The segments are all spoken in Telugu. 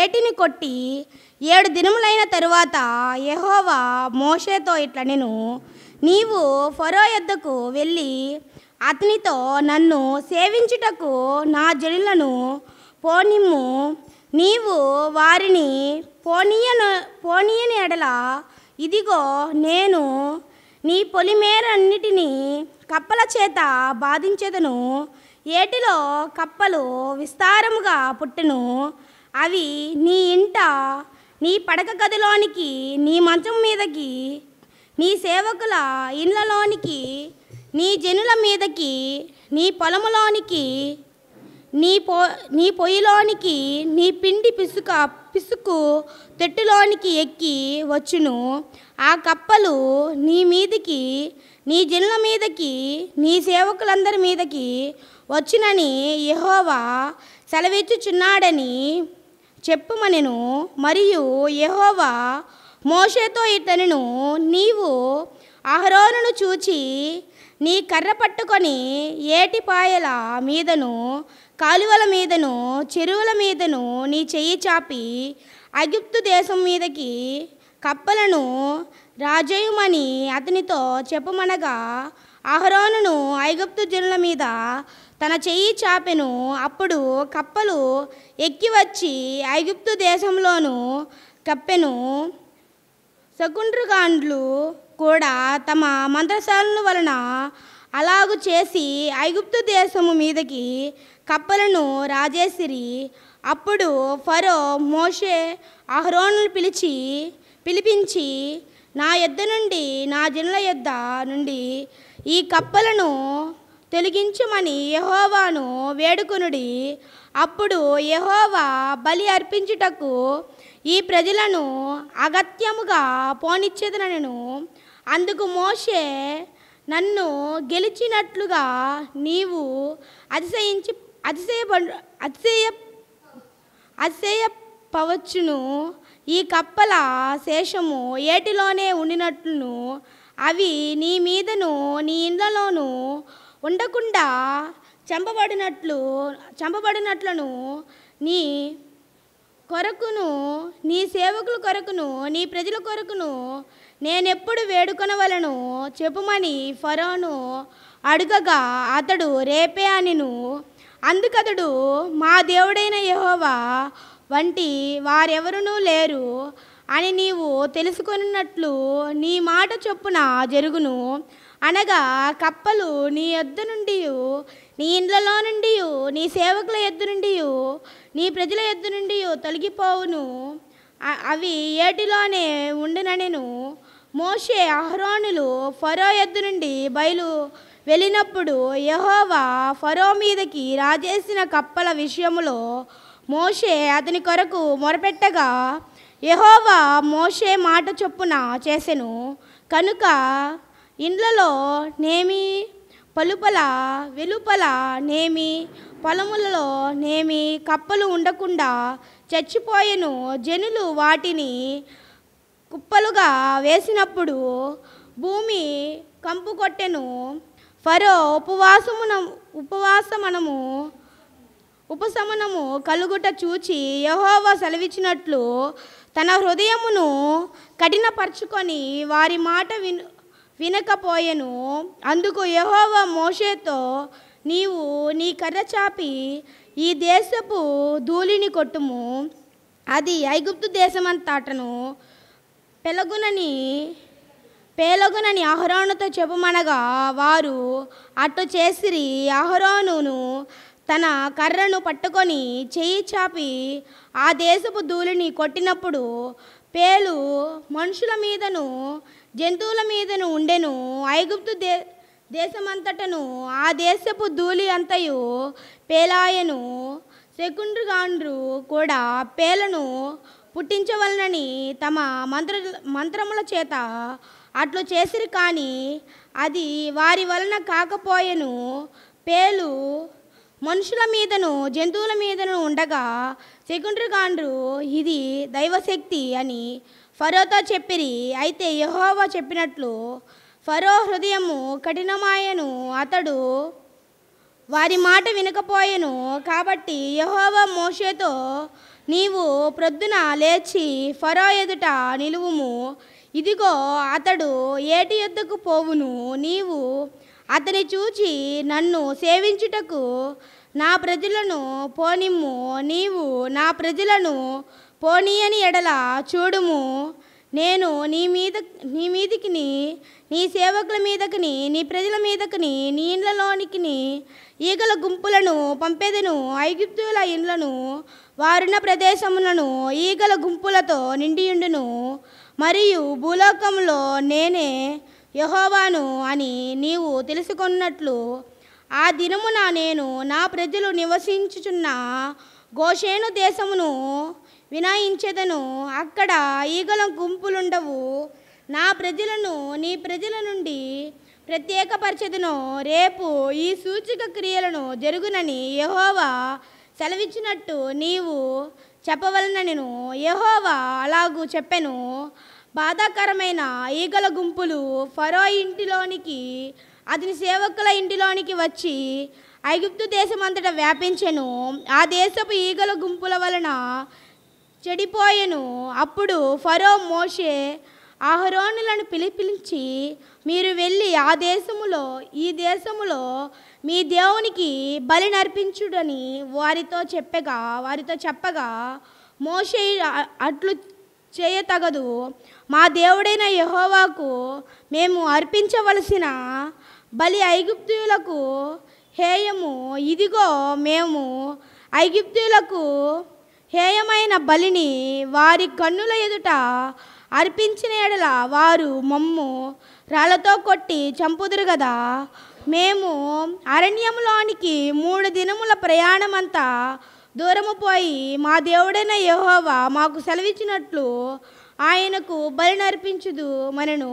ఏటిని కొట్టి 7 దినములైన తరువాత యెహోవా మోషేతో ఇట్లనెను, నీవు ఫరో యొద్దకు వెళ్ళి అతనితో, నన్ను సేవించుటకు నా జనులను పోనిమ్ము. నీవు వారిని పోనీయని ఎడల ఇదిగో నేను నీ పొలిమేరన్నిటినీ కప్పల చేత బాధించెదను. ఏటిలో కప్పలు విస్తారముగా పుట్టెను. అవి నీ ఇంట, నీ పడక గదిలోనికి, నీ మంచం మీదకి, నీ సేవకుల ఇండ్లలోనికి, నీ జనుల మీదకి, నీ పొలములోనికి, నీ పొయ్యిలోనికి, నీ పిండి పిసుకు తెట్టులోనికి ఎక్కి వచ్చును. ఆ కప్పలు నీ మీదికి, నీ జనుల మీదకి, నీ సేవకులందరి మీదకి వచ్చునని యెహోవా సెలవిచ్చుచున్నాడని చెప్పుమనెను. మరియు యెహోవా మోషేతో ఇట్లనెను, నీవు అహరోనును చూచి నీ కర్ర పట్టుకొని ఏటిపాయల మీదను, కాలువల మీదను, చెరువుల మీదను నీ చెయ్యి చాపి ఐగుప్తు దేశం మీదకి కప్పలను రాజేయుమని అతనితో చెప్పుమనగా, అహరోనును ఐగుప్తు జనుల మీద తన చెయ్యి చాపెను. అప్పుడు కప్పలు ఎక్కి వచ్చి ఐగుప్తు దేశంలోను కప్పెను. శకుండ్రుగాండ్లు కూడా తమ మంత్రశాలను వలన అలాగు చేసి ఐగుప్తు దేశము మీదకి కప్పలను రాజేసిరి. అప్పుడు ఫరో మోషే అహరోనును పిలిపించి, నా యొద్ద నుండి, నా జనుల యొద్ద నుండి ఈ కప్పలను తొలగించుమని యెహోవాను వేడుకొనుడి. అప్పుడు యెహోవా బలి అర్పించుటకు ఈ ప్రజలను అగత్యముగా పోనిచ్చేదనెను. అందుకు మోషే, నన్ను గెలిచినట్లుగా నీవు అతిశయపవచ్చును. ఈ కప్పల శేషము ఏటిలోనే ఉండినట్లును, అవి నీ మీదను నీ ఇండ్లలోనూ ఉండకుండా చంపబడినట్లను నీ కొరకును, నీ సేవకుల కొరకును, నీ ప్రజల కొరకును నేనెప్పుడు వేడుకొనవలెను చెప్పుమని ఫరోను అడుగగా, అతడు రేపే అనెను. అందుకతడు, మా దేవుడైన యెహోవా వంటి వారెవరునూ లేరు అని నీవు తెలుసుకొనున్నట్లు నీ మాట చొప్పున జరుగును అనగా, కప్పలు నీ యొద్ద నుండి, నీ ఇండ్లలో నుండి, నీ సేవకుల యొద్ద నుండి, నీ ప్రజల యొద్ద నుండి తొలగిపోవును. అవి ఏటిలోనే ఉండుననెను. మోషే అహరోనులు ఫరో యొద్ద నుండి వెళ్ళినప్పుడు యెహోవా ఫరో మీదకి రాజేసిన కప్పల విషయములో మోషే అతని కొరకు మొరపెట్టగా, యెహోవా మోషే మాట చొప్పున చేసెను. కనుక ఇండ్లలో నేమి, పలుపల వెలుపల నేమి, పొలములలో నేమి కప్పలు ఉండకుండా చచ్చిపోయెను. జనులు వాటిని కుప్పలుగా వేసినప్పుడు భూమి కంపు కొట్టెను. ఫరో ఉపశమనము కలుగుట చూచి యెహోవా సెలవిచ్చినట్లు తన హృదయమును కఠినపరచుకొని వారి మాట వినకపోయెను. అందుకు యెహోవా మోషేతో, నీవు నీ కర్ర చాపి ఈ దేశపు ధూళిని కొట్టుము, అది ఐగుప్తు దేశమంతటను పేలగునని అహరోనుతో చెప్పుమనగా, వారు అట్లు చేసిరి. అహరోనును తన కర్రను పట్టుకొని చెయ్యి చాపి ఆ దేశపు ధూళిని కొట్టినప్పుడు పేలు మనుషుల మీదను జంతువుల మీదను ఉండెను. ఐగుప్తు దేశమంతటను ఆ దేశపు ధూళి అంతయు పేలాయెను. శకుండ్రుగాండ్రు కూడా పేలను పుట్టించవలనని తమ మంత్రముల చేత అట్లు చేసిరి, కానీ అది వారి వలన కాకపోయెను. పేలు మనుషుల మీదను జంతువుల మీదను ఉండగా శకుండ్రుగాండ్రు ఇది దైవశక్తి అని ఫరోతో చెప్పిరి. అయితే యెహోవా చెప్పినట్లు ఫరో హృదయము కఠినమాయెను, అతడు వారి మాట వినకపోయెను. కాబట్టి యెహోవా మోషేతో, నీవు ప్రొద్దున లేచి ఫరో ఎదుట నిలువుము. ఇదిగో అతడు ఏటి యొద్దకు పోవును. నీవు అతని చూచి నన్ను సేవించుటకు నా ప్రజలను పోనిమ్ము. నీవు నా ప్రజలను పోనీయని ఎడల చూడుము, నేను నీ మీదికిని, నీ సేవకుల మీదకిని, నీ ప్రజల మీదకిని, నీ ఇండ్లలోనికి ఈగల గుంపులను పంపెదను. ఐగుప్తుల ఇండ్లను, వారున్న ప్రదేశములను ఈగల గుంపులతో నిండియుండును. మరియు భూలోకంలో నేనే యెహోవాను అని నీవు తెలుసుకున్నట్లు ఆ దినమున నేను నా ప్రజలు నివసించుచున్న గోషేను దేశమును వినాయించెదను. అక్కడ ఈగల గుంపులుండవు. నా ప్రజలను నీ ప్రజల నుండి ప్రత్యేకపరచెదను. రేపు ఈ సూచక క్రియలను జరుగునని యెహోవా సెలవిచ్చినట్టు నీవు చెప్పవలనను. యెహోవా అలాగూ చెప్పెను. బాధాకరమైన ఈగల గుంపులు ఫరో ఇంటిలోనికి, అతని సేవకుల ఇంటిలోనికి వచ్చి ఐగుప్తు దేశమంతటా వ్యాపించెను. ఆ దేశపు ఈగల గుంపుల వలన చెడిపోయెను. అప్పుడు ఫరో మోషే అహరోనులను పిలిపించి, మీరు వెళ్ళి ఈ దేశములో మీ దేవునికి బలి నర్పించుడని వారితో చెప్పగా మోషే అట్లు చేయతగదు. మా దేవుడైన యెహోవాకు మేము అర్పించవలసిన బలి ఐగుప్తీయులకు హేయము. ఇదిగో మేము ఐగుప్తీయులకు హేయమైన బలిని వారి కన్నుల ఎదుట అర్పించిన ఎడల వారు మమ్ము రాళ్లతో కొట్టి చంపుదురు గదా. మేము అరణ్యంలోనికి 3 దినముల ప్రయాణమంతా దూరము పోయి మా దేవుడైన యెహోవా మాకు సెలవిచ్చినట్లు ఆయనకు బలి నర్పించుదు మనను.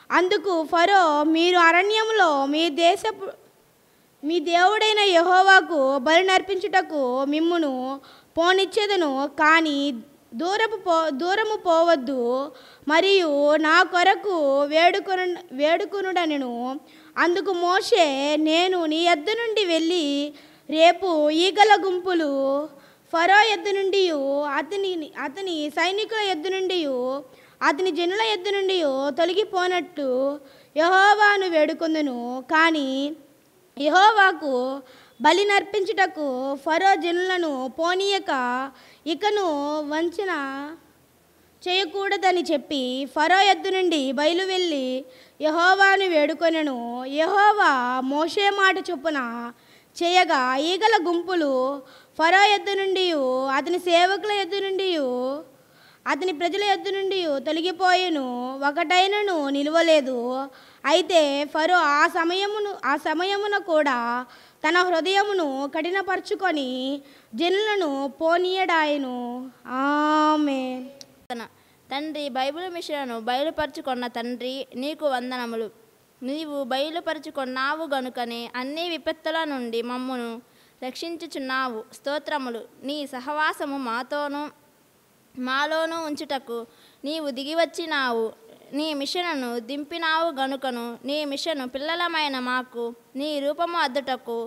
అందుకు ఫరో, మీరు అరణ్యంలో మీ దేవుడైన యెహోవాకు బలి నర్పించుటకు మిమ్మును పోనిచ్చేదను, కానీ దూరము పోవద్దు, మరియు నా కొరకు వేడుకొనుడనెను. అందుకు మోషే, నేను నీ యొద్ద నుండి వెళ్ళి రేపు ఈగల గుంపులు ఫరో యొద్ద నుండి, అతని సైనికుల యొద్ద నుండి, అతని జనుల యొద్ద నుండి తొలగిపోనట్టు యెహోవాను వేడుకొందును. కానీ యెహోవాకు బలి నర్పించుటకు ఫరో జనులను పోనీయక ఇకను వంచన చేయకూడదని చెప్పి ఫరో యొద్ద నుండి బయలు వెళ్ళి యెహోవాను వేడుకొనెను. యెహోవా మోషే మాట చొప్పున చేయగా ఈగల గుంపులు ఫరో యొద్ద నుండి, అతని సేవకుల యొద్ద నుండి, అతని ప్రజల యొద్ద నుండి తొలగిపోయెను, ఒకటైనను నిలువలేదు. అయితే ఫరో ఆ సమయమున కూడా తన హృదయమును కఠినపరుచుకొని జనులను పోనీయడాయను. ఆమేన్. తండ్రి, బైబిల్ మిషన్ను బయలుపరుచుకున్న తండ్రి, నీకు వందనములు. నీవు బయలుపరుచుకున్నావు గనుకనే అన్ని విపత్తుల నుండి మమ్మును రక్షించుచున్నావు. స్తోత్రములు. నీ సహవాసము మాలోనూ ఉంచుటకు నీవు దిగివచ్చినావు. నీ మిషన్ను దింపినావు గనుకను నీ మిషను పిల్లలమైన మాకు నీ రూపము అద్దుటకు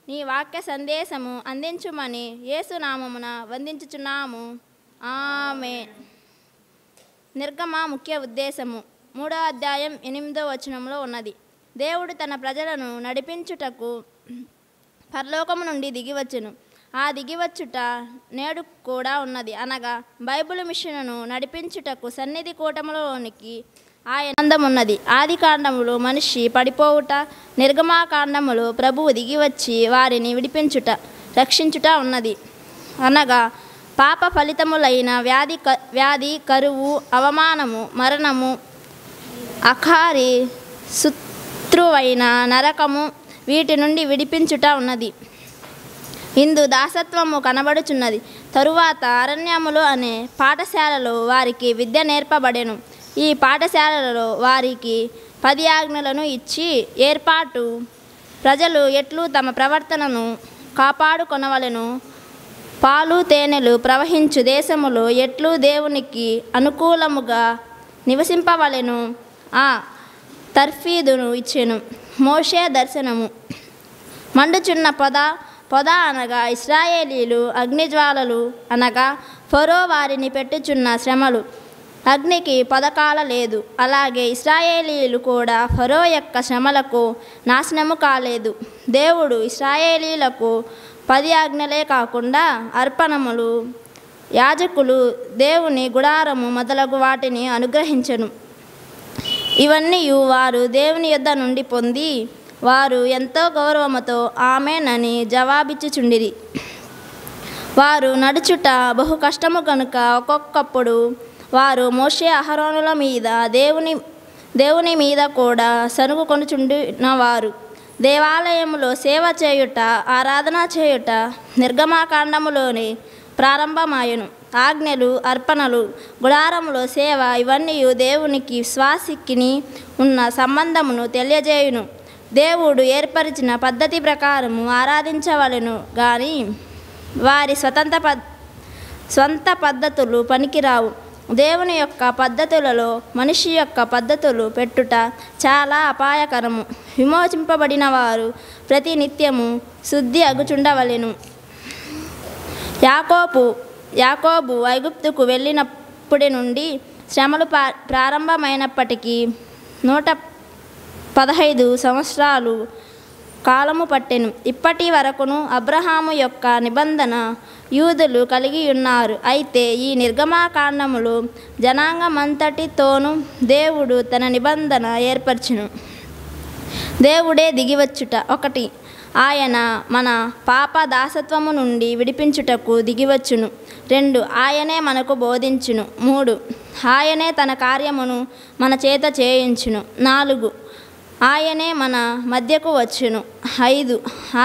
నీ వాక్య సందేశము అందించుమని యేసునామమున వందించుచున్నాము. ఆమేన్. నిర్గమ ముఖ్య ఉద్దేశము 3వ అధ్యాయం 8వ వచనంలో ఉన్నది. దేవుడు తన ప్రజలను నడిపించుటకు పరలోకము నుండి దిగివచ్చును. ఆ దిగివచ్చుట నేడు కూడా ఉన్నది. అనగా బైబిల్ మిషన్ను నడిపించుటకు సన్నిధి కూటములోనికి ఆయన ఆనందమున్నది. ఆది కాండములు మనిషి పడిపోవుట, నిర్గమాకాండములు ప్రభువు దిగివచ్చి వారిని విడిపించుట, రక్షించుట ఉన్నది. అనగా పాప ఫలితములైన వ్యాధి, కరువు, అవమానము, మరణము, అకారి, శత్రువైన నరకము, వీటి నుండి విడిపించుట ఉన్నది. ఇందు దాసత్వము కనబడుచున్నది. తరువాత అరణ్యములు అనే పాఠశాలలో వారికి విద్య నేర్పబడెను. ఈ పాఠశాలలో వారికి 10 ఆజ్ఞలను ఇచ్చి ఏర్పాటు ప్రజలు ఎట్లు తమ ప్రవర్తనను కాపాడుకొనవలెను, పాలు తేనెలు ప్రవహించు దేశములో ఎట్లు దేవునికి అనుకూలముగా నివసింపవలెను ఆ తర్ఫీదును ఇచ్చెను. మోషే దర్శనము. మండుచున్న పొద అనగా ఇశ్రాయేలీలు, అగ్నిజ్వాలలు అనగా ఫరో వారిని పెట్టుచున్న శ్రమలు అగ్నికి పదకాల లేదు. అలాగే ఇశ్రాయేలీలు కూడా ఫరో యొక్క శ్రమలకు నాశనము కాలేదు. దేవుడు ఇశ్రాయేలీలకు 10 ఆజ్ఞలే కాకుండా అర్పణములు, యాజకులు, దేవుని గుడారము మొదలగు వాటిని అనుగ్రహించెను. ఇవన్నీ వారు దేవుని యొద్ద నుండి పొంది వారు ఎంతో గౌరవముతో ఆమేనని జవాబిచ్చుచుండిరి. వారు నడుచుట బహు కష్టము కనుక ఒక్కొక్కప్పుడు వారు మోషే అహరోనుల మీద దేవుని మీద కూడా సనుగు కొనుచుండినవారు. దేవాలయములో సేవ చేయుట, ఆరాధన చేయుట నిర్గమాకాండములోనే ప్రారంభమాయెను. ఆజ్ఞలు, అర్పణలు, గుడారములో సేవ ఇవన్నీ దేవునికి విశ్వాసికిని ఉన్న సంబంధమును తెలియజేయును. దేవుడు ఏర్పరిచిన పద్ధతి ప్రకారము ఆరాధించవలెను గాని వారి స్వంత పద్ధతులు పనికిరావు. దేవుని యొక్క పద్ధతులలో మనిషి యొక్క పద్ధతులు పెట్టుట చాలా అపాయకరము. విమోచింపబడిన వారు ప్రతి నిత్యము శుద్ధి అగుచుండవలెను. యాకోబు ఐగుప్తుకు వెళ్ళినప్పటి నుండి శ్రమలు ప్రారంభమైనప్పటికీ 115 సంవత్సరాలు కాలము పట్టెను. ఇప్పటి వరకును అబ్రహాము యొక్క నిబంధన యూదులు కలిగి ఉన్నారు. అయితే ఈ నిర్గమాకాండములో జనాంగమంతటితోనూ దేవుడు తన నిబంధన ఏర్పరచును. దేవుడే దిగివచ్చుట. 1 ఆయన మన పాప దాసత్వము నుండి విడిపించుటకు దిగివచ్చును. 2 ఆయనే మనకు బోధించును. 3 ఆయనే తన కార్యమును మన చేత చేయించును. 4 ఆయనే మన మధ్యకు వచ్చును. 5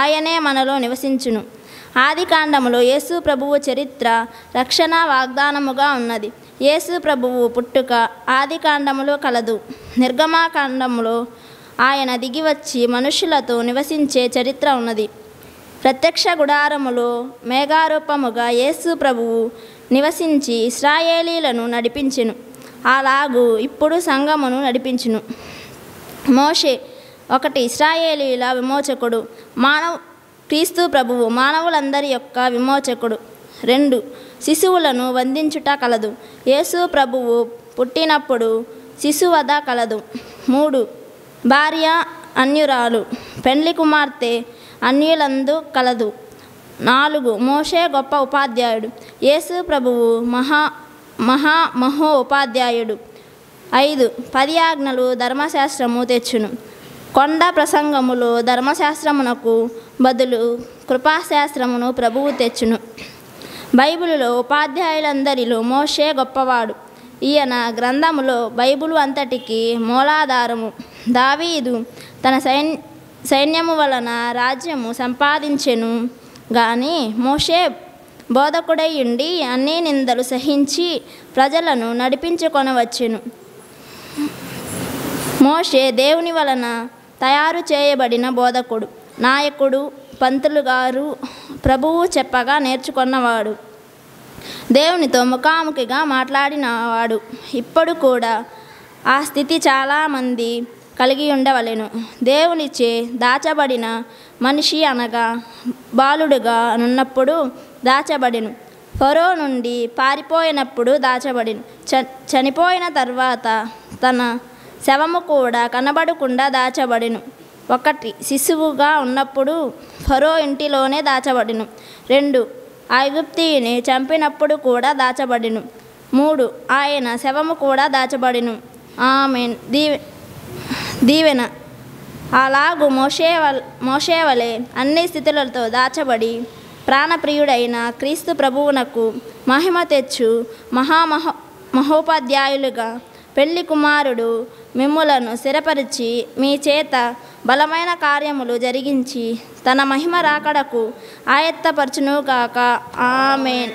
ఆయనే మనలో నివసించును. ఆదికాండములో యేసు ప్రభువు చరిత్ర రక్షణ వాగ్దానముగా ఉన్నది. యేసు ప్రభువు పుట్టుక ఆదికాండములో కలదు. నిర్గమాకాండములో ఆయన దిగివచ్చి మనుషులతో నివసించే చరిత్ర ఉన్నది. ప్రత్యక్ష గుడారములో మేఘారూపముగా యేసు ప్రభువు నివసించి ఇశ్రాయేలీలను నడిపించెను. అలాగూ ఇప్పుడు సంఘమును నడిపించును. మోషే 1 ఇశ్రాయేలీల విమోచకుడు. క్రీస్తు ప్రభువు మానవులందరి యొక్క విమోచకుడు. 2 శిశువులను వందించుట కలదు. యేసు ప్రభువు పుట్టినప్పుడు శిశువధ కలదు. 3 భార్య అన్యురాలు, పెండ్లి కుమార్తె అన్యులందు కలదు. 4 మోషే గొప్ప ఉపాధ్యాయుడు. యేసు ప్రభువు మహోపాధ్యాయుడు. 5 10 ఆజ్ఞలు ధర్మశాస్త్రము తెచ్చును. కొండ ప్రసంగములో ధర్మశాస్త్రమునకు బదులు కృపాశాస్త్రమును ప్రభువు తెచ్చును. బైబిలులో ఉపాధ్యాయులందరిలో మోషే గొప్పవాడు. ఈయన గ్రంథములో బైబిలు అంతటికి మూలాధారము. దావీదు తన సైన్యము వలన రాజ్యము సంపాదించెను గాని మోషే బోధకుడై ఉండి అన్ని నిందలు సహించి ప్రజలను నడిపించుకొనవచ్చెను. మోషే దేవుని వలన తయారు చేయబడిన బోధకుడు, నాయకుడు, పంతులు గారు, ప్రభువు చెప్పగా నేర్చుకున్నవాడు, దేవునితో ముఖాముఖిగా మాట్లాడినవాడు. ఇప్పుడు కూడా ఆ స్థితి చాలామంది కలిగి ఉండవలెను. దేవునిచే దాచబడిన మనిషి అనగా బాలుడుగా నున్నప్పుడు దాచబడెను. ఫరో నుండి పారిపోయినప్పుడు దాచబడెను. చనిపోయిన తర్వాత తన శవము కూడా కనబడకుండా దాచబడెను. 1 శిశువుగా ఉన్నప్పుడు ఫరో ఇంటిలోనే దాచబడెను. 2 ఐగుప్తీయుని చంపినప్పుడు కూడా దాచబడెను. 3 ఆయన శవము కూడా దాచబడెను. ఆమేన్. దీవెన. అలాగూ మోషే వలె అన్ని స్థితులతో దాచబడి ప్రాణప్రియుడైన క్రీస్తు ప్రభువునకు మహిమ తెచ్చు మహోపాధ్యాయులుగా పెళ్లి కుమారుడు మిమ్ములను స్థిరపరిచి మీ చేత బలమైన కార్యములు జరిగించి తన మహిమ రాకడకు ఆయత్తపరచునుగాక. ఆమేన్.